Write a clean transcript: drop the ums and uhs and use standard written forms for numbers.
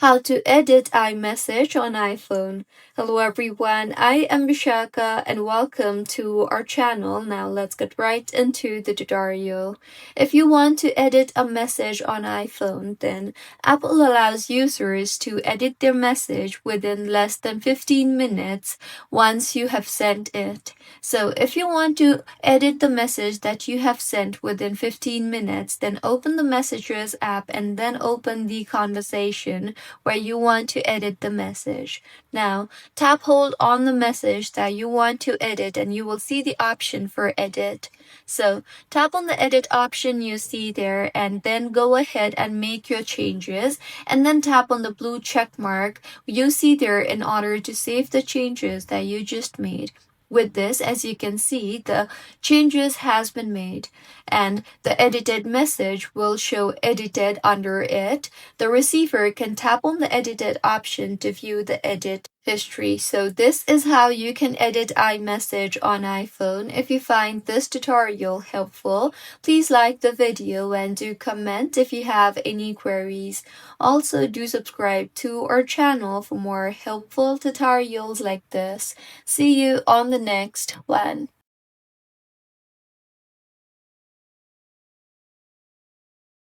how to edit iMessage on iPhone. Hello everyone, I am Vishaka and welcome to our channel. Now let's get right into the tutorial. If you want to edit a message on iPhone, then Apple allows users to edit their message within less than 15 minutes once you have sent it. So if you want to edit the message that you have sent within 15 minutes, then open the Messages app and then open the conversation where you want to edit the message. Now, tap hold on the message that you want to edit and you will see the option for edit. So, tap on the edit option you see there and then go ahead and make your changes and then tap on the blue check mark you see there in order to save the changes that you just made. With this, as you can see, the changes has been made and the edited message will show edited under it. The receiver can tap on the edited option to view the edit history. So this is how you can edit iMessage on iPhone. If you find this tutorial helpful, please like the video and do comment if you have any queries. Also, do subscribe to our channel for more helpful tutorials like this. See you on the next one.